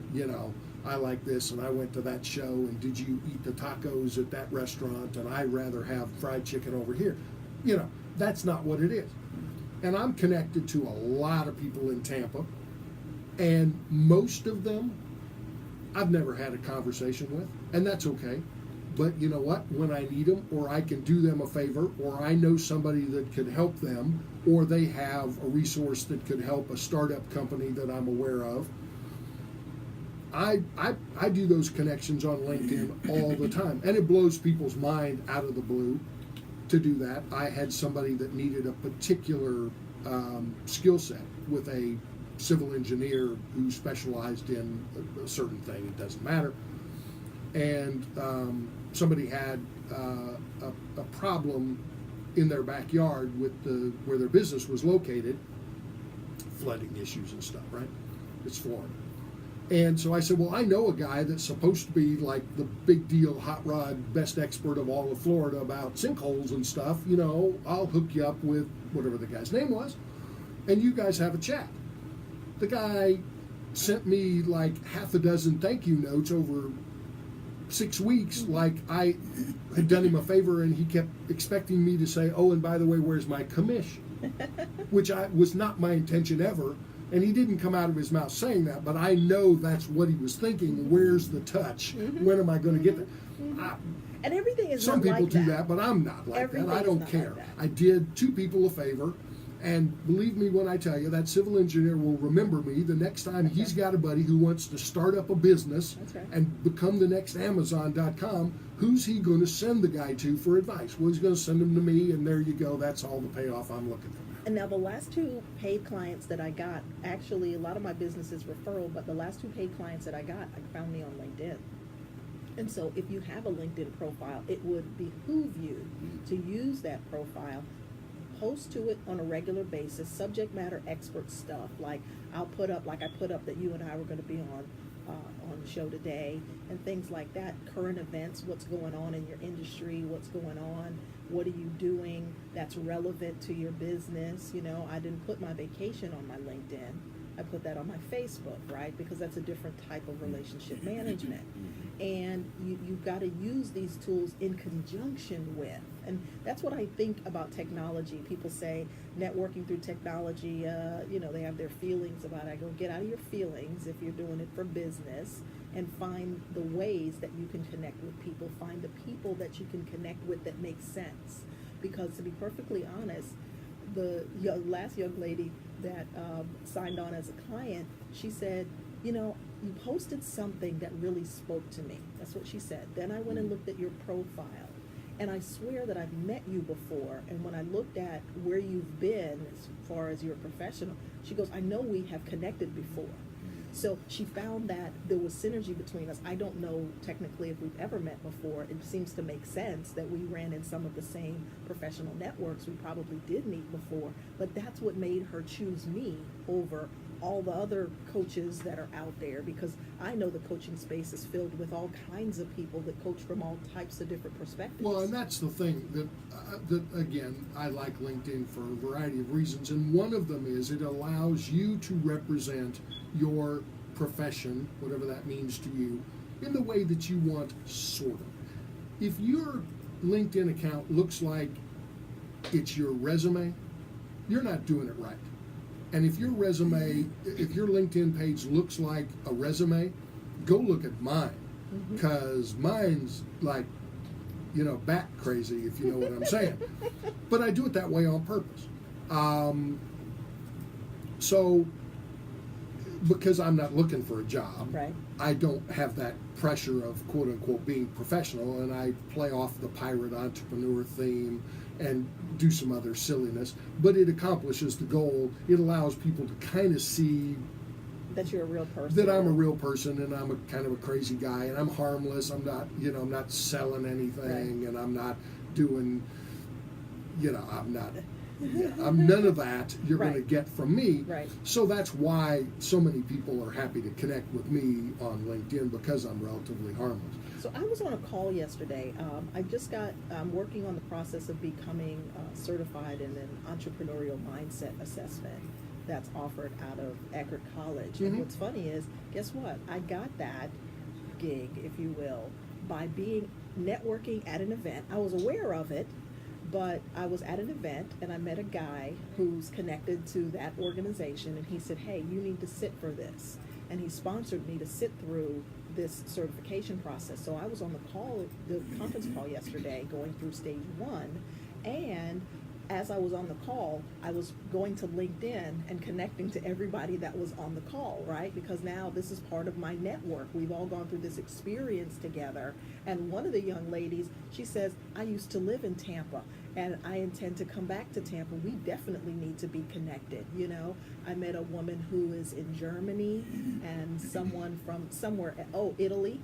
I like this and I went to that show and did you eat the tacos at that restaurant and I'd rather have fried chicken over here. That's not what it is. And I'm connected to a lot of people in Tampa, and most of them I've never had a conversation with, and that's okay. But you know what? When I need them, or I can do them a favor, or I know somebody that could help them, or they have a resource that could help a startup company that I'm aware of, I do those connections on LinkedIn all the time, and it blows people's mind out of the blue to do that. I had somebody that needed a particular skill set with a civil engineer who specialized in a certain thing. It doesn't matter. And somebody had a problem in their backyard with where their business was located, flooding issues and stuff, right? It's Florida. And so I said, well, I know a guy that's supposed to be like the big deal hot rod best expert of all of Florida about sinkholes and stuff. You know, I'll hook you up with whatever the guy's name was, and you guys have a chat. The guy sent me like half a dozen thank you notes over 6 weeks, like I had done him a favor, and he kept expecting me to say, oh, and by the way, where's my commission? Which was not my intention ever. And he didn't come out of his mouth saying that, but I know that's what he was thinking. Where's the touch? When am I going to get there? And everything is Some not people like do that. that, but I'm not like Everything that. I is don't not care. like that. I did 2 people a favor, and believe me when I tell you, that civil engineer will remember me the next time he's got a buddy who wants to start up a business That's right. and become the next Amazon.com. Who's he going to send the guy to for advice? Well, he's going to send him to me, and there you go. That's all the payoff I'm looking for. And now the last 2 paid clients that I got, actually a lot of my business is referral, but the last 2 paid clients that I got, found me on LinkedIn. And so if you have a LinkedIn profile, it would behoove you to use that profile, post to it on a regular basis, subject matter expert stuff. Like I put up that you and I were going to be on the show today, and things like that. Current events, what's going on in your industry, what's going on, what are you doing that's relevant to your business. You know, I didn't put my vacation on my LinkedIn. I put that on my Facebook, right? Because that's a different type of relationship management. And you've got to use these tools in conjunction with. And that's what I think about technology. People say networking through technology, they have their feelings about it. I go, get out of your feelings if you're doing it for business, and find the ways that you can connect with people. Find the people that you can connect with that make sense. Because to be perfectly honest, the last young lady that signed on as a client, she said, you posted something that really spoke to me. That's what she said. Then I went and looked at your profile, and I swear that I've met you before. And when I looked at where you've been as far as your professional, she goes, I know we have connected before. So she found that there was synergy between us. I don't know technically if we've ever met before. It seems to make sense that we ran in some of the same professional networks. We probably did meet before, but that's what made her choose me over all the other coaches that are out there, because I know the coaching space is filled with all kinds of people that coach from all types of different perspectives. Well, and that's the thing that again, I like LinkedIn for a variety of reasons, and one of them is it allows you to represent your profession, whatever that means to you, in the way that you want, sort of. If your LinkedIn account looks like it's your resume, you're not doing it right. And if your LinkedIn page looks like a resume, go look at mine, because mine's like, bat crazy, if you know what I'm saying. But I do it that way on purpose. So, because I'm not looking for a job, right. I don't have that pressure of quote unquote being professional, and I play off the pirate entrepreneur theme and do some other silliness, but it accomplishes the goal. It allows people to kind of see that you're a real person, that I'm a real person, and I'm a kind of a crazy guy, and I'm harmless. I'm not, I'm not selling anything, right. And I'm not doing, I'm none of that you're right. going to get from me. Right. So that's why so many people are happy to connect with me on LinkedIn, because I'm relatively harmless. So I was on a call yesterday. I'm working on the process of becoming certified in an entrepreneurial mindset assessment that's offered out of Eckerd College. And what's funny is, guess what? I got that gig, if you will, by being networking at an event. I was aware of it, but I was at an event and I met a guy who's connected to that organization, and he said, hey, you need to sit for this. And he sponsored me to sit through this certification process. So I was on the conference call yesterday, going through stage 1, and as I was on the call, I was going to LinkedIn and connecting to everybody that was on the call, right? Because now this is part of my network. We've all gone through this experience together. And one of the young ladies, she says, I used to live in Tampa and I intend to come back to Tampa. We definitely need to be connected. You know, I met a woman who is in Germany and someone from somewhere, Italy.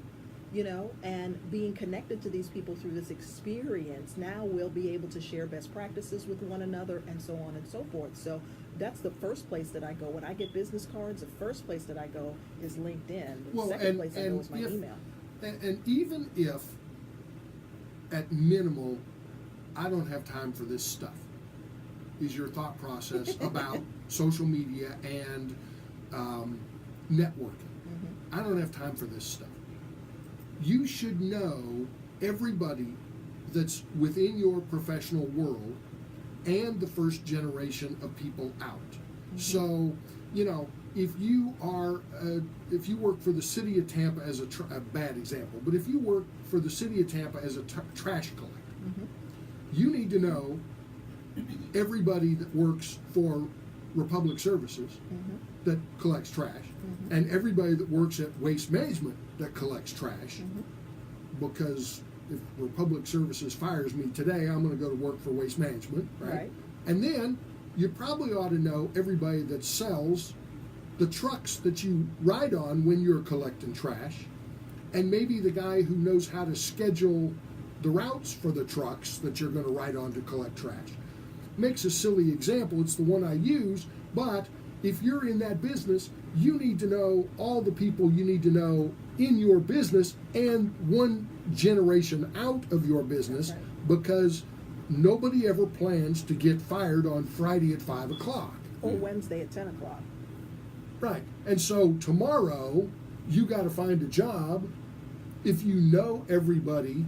You know, and being connected to these people through this experience, now we'll be able to share best practices with one another and so on and so forth. So that's the first place that I go. When I get business cards, the first place that I go is LinkedIn. The second place I go is my email. And even if, at minimal, I don't have time for this stuff, is your thought process about social media and networking. Mm-hmm. I don't have time for this stuff. You should know everybody that's within your professional world and the first generation of people out. Mm-hmm. So, you know, if you work for the city of Tampa as a bad example, but if you work for the city of Tampa as a trash collector, mm-hmm. you need to know everybody that works for Republic Services Mm-hmm. that collects trash, Mm-hmm. and everybody that works at Waste Management that collects trash, Mm-hmm. because if Republic Services fires me today, I'm going to go to work for Waste Management, right? And then you probably ought to know everybody that sells the trucks that you ride on when you're collecting trash, and maybe the guy who knows how to schedule the routes for the trucks that you're going to ride on to collect trash. Makes a silly example, it's the one I use, but if you're in that business, you need to know all the people you need to know in your business and one generation out of your business, because nobody ever plans to get fired on Friday at 5 o'clock. Or Wednesday at 10 o'clock. Right. And so tomorrow, you got to find a job. If you know everybody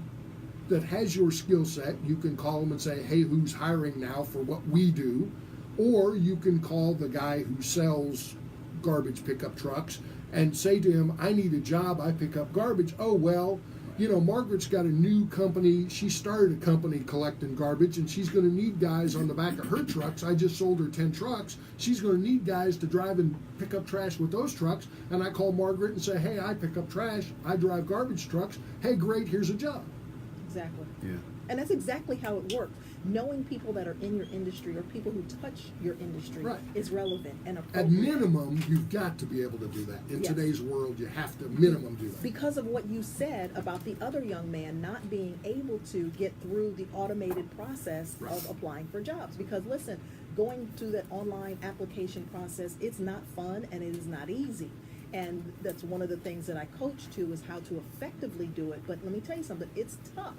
that has your skill set, you can call them and say, hey, who's hiring now for what we do? Or you can call the guy who sells garbage pickup trucks and say to him, I need a job, I pick up garbage. Oh, well, you know, Margaret's got a new company. She started a company collecting garbage, and she's going to need guys on the back of her trucks. I just sold her 10 trucks. She's going to need guys to drive and pick up trash with those trucks. And I call Margaret and say, hey, I pick up trash. I drive garbage trucks. Hey, great, here's a job. Exactly. Yeah. And that's exactly how it works. Knowing people that are in your industry or people who touch your industry is relevant and appropriate. At minimum, you've got to be able to do that. In today's world, you have to minimum do that. Because of what you said about the other young man not being able to get through the automated process of applying for jobs. Because listen, going through that online application process, it's not fun and it is not easy. And that's one of the things that I coach to is how to effectively do it. But let me tell you something, it's tough.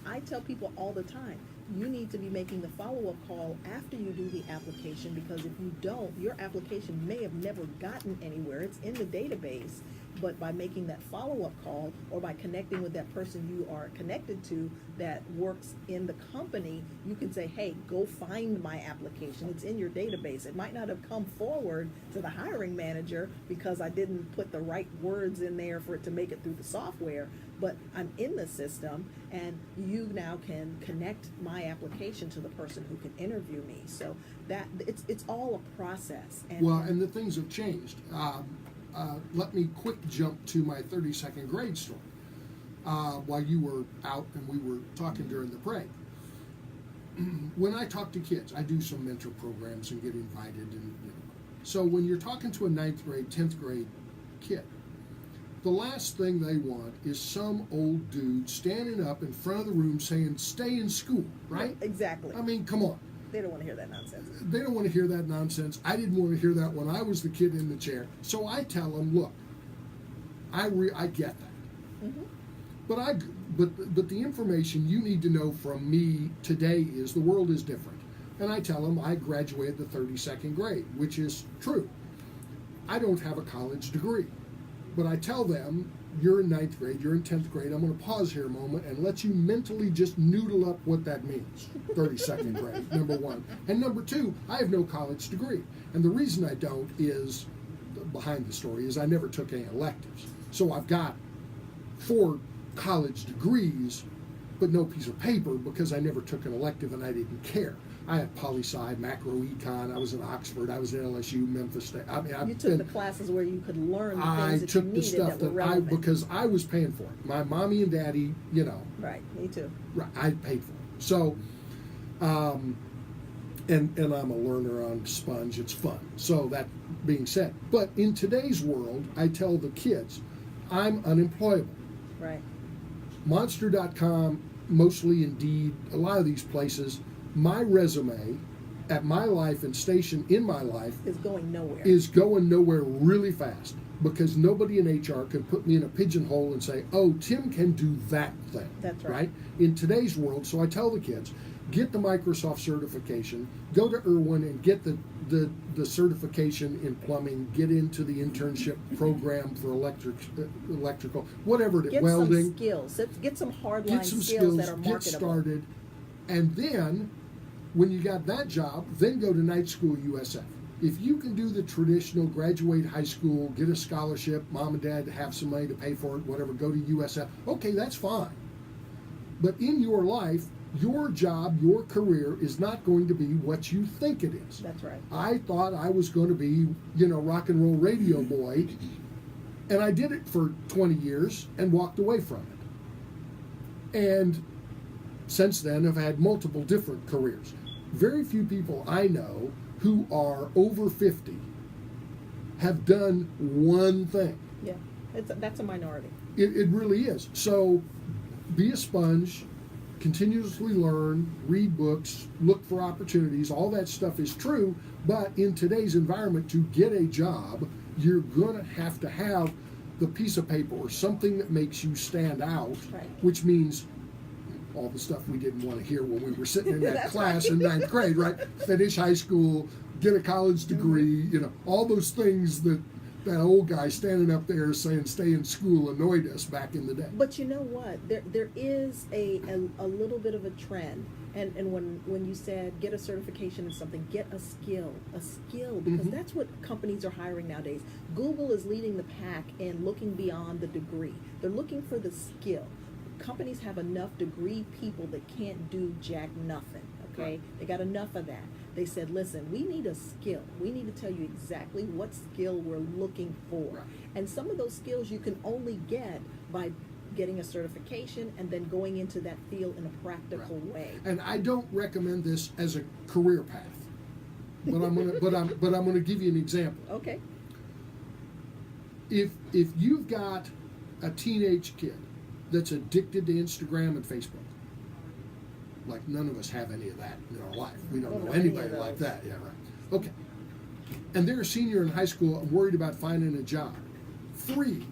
I tell people all the time, you need to be making the follow-up call after you do the application, because if you don't, your application may have never gotten anywhere. It's in the database, but by making that follow-up call or by connecting with that person you are connected to that works in the company, you can say, hey, go find my application. It's in your database. It might not have come forward to the hiring manager because I didn't put the right words in there for it to make it through the software, but I'm in the system, and you now can connect my application to the person who can interview me. So that it's all a process. And the things have changed. Let me quick jump to my 32nd grade story. While you were out and we were talking during the break, when I talk to kids, I do some mentor programs and get invited. And so when you're talking to a 9th grade, 10th grade kid, the last thing they want is some old dude standing up in front of the room saying, stay in school, right? Exactly. I mean, come on. They don't want to hear that nonsense. They don't want to hear that nonsense. I didn't want to hear that when I was the kid in the chair. So I tell them, look, I get that. Mm-hmm. But the information you need to know from me today is the world is different. And I tell them I graduated the 32nd grade, which is true. I don't have a college degree. But I tell them, you're in 9th grade, you're in 10th grade, I'm going to pause here a moment and let you mentally just noodle up what that means. 32nd grade, number one. And number two, I have no college degree. And the reason I don't is, behind the story, is I never took any electives. So I've got 4 college degrees, but no piece of paper because I never took an elective and I didn't care. I had poli-sci, macroecon. I was in Oxford. I was in LSU, Memphis State. I mean, You took the classes where you could learn the things that you took the needed stuff that were that relevant. because I was paying for it. My mommy and daddy, you know, Right, me too. right, I paid for it. So, and I'm a learner on Sponge. It's fun. So that being said, but in today's world, I tell the kids, I'm unemployable. Right. Monster.com, mostly Indeed, a lot of these places, my resume at my life and station in my life Is going nowhere. is going nowhere really fast because nobody in HR can put me in a pigeonhole and say, oh, Tim can do that thing. That's right. In today's world, so I tell the kids, get the Microsoft certification, go to Irwin and get the certification in plumbing, get into the internship program for electrical, whatever it is, Get welding. some skills. Get some hardline Get some skills that skills, are get marketable. started, and then when you got that job, then go to night school USF. If you can do the traditional, graduate high school, get a scholarship, mom and dad have some money to pay for it, whatever, go to USF, okay, that's fine. But in your life, your job, your career is not going to be what you think it is. That's right. I thought I was going to be, rock and roll radio boy, and I did it for 20 years and walked away from it. And since then, I've had multiple different careers. Very few people I know who are over 50 have done one thing. Yeah, that's a minority. It really is. So be a sponge, continuously learn, read books, look for opportunities. All that stuff is true, but in today's environment, to get a job, you're going to have the piece of paper or something that makes you stand out, Right. which means all the stuff we didn't want to hear when we were sitting in that That's class right. in ninth grade, right? Finish high school, get a college degree, all those things that old guy standing up there saying stay in school annoyed us back in the day. But you know what? There is a little bit of a trend. And when you said get a certification in something, get a skill, because Mhm. that's what companies are hiring nowadays. Google is leading the pack in looking beyond the degree. They're looking for the skill. Companies have enough degree people that can't do jack nothing, okay? Right. They got enough of that. They said, listen, we need a skill. We need to tell you exactly what skill we're looking for. Right. And some of those skills you can only get by getting a certification and then going into that field in a practical way. And I don't recommend this as a career path, but I'm gonna give you an example. Okay. If you've got a teenage kid that's addicted to Instagram and Facebook, like none of us have any of that in our life. We don't know anybody like that. Yeah, right. Okay. And they're a senior in high school and worried about finding a job. Free.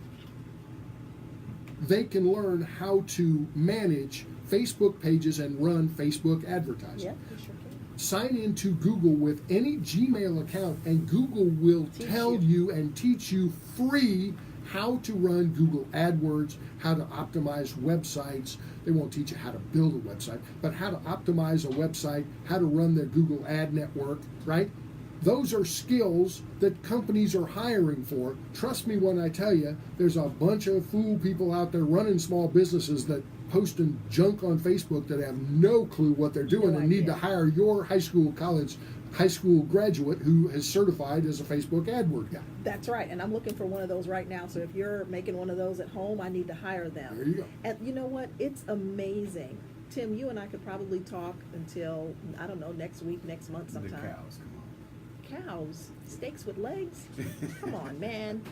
They can learn how to manage Facebook pages and run Facebook advertising. Yeah, you sure can. Sign into Google with any Gmail account, and Google will tell you and teach you free how to run Google AdWords, how to optimize websites. They won't teach you how to build a website, but how to optimize a website, how to run their Google Ad Network, right? Those are skills that companies are hiring for. Trust me when I tell you, there's a bunch of fool people out there running small businesses that posting junk on Facebook that have no clue what they're doing and need to hire your high school graduate who is certified as a Facebook AdWord guy. That's right, and I'm looking for one of those right now. So if you're making one of those at home, I need to hire them. There you go. And you know what? It's amazing. Tim, you and I could probably talk until, I don't know, next week, next month sometime. The cows, come on. Cows? Steaks with legs? Come on, man.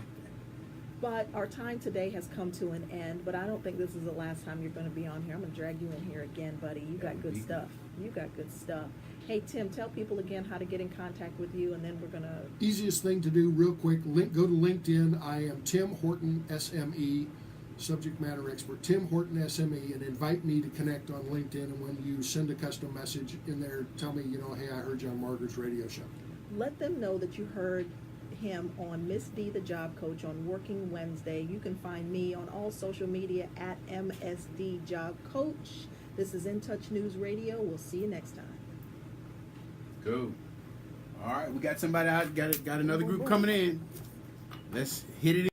But our time today has come to an end, but I don't think this is the last time you're going to be on here. I'm going to drag you in here again, buddy. You got good stuff. You got good stuff. Hey, Tim, tell people again how to get in contact with you, and then we're going to... Easiest thing to do, real quick, go to LinkedIn. I am Tim Horton, SME, subject matter expert, Tim Horton, SME, and invite me to connect on LinkedIn. And when you send a custom message in there, tell me, hey, I heard you on Margaret's radio show. Let them know that you heard him on Miss D, the Job Coach, on Working Wednesday. You can find me on all social media at MSD Job Coach. This is In Touch News Radio. We'll see you next time. Cool. All right, we got somebody out. Got another group coming in. Let's hit it.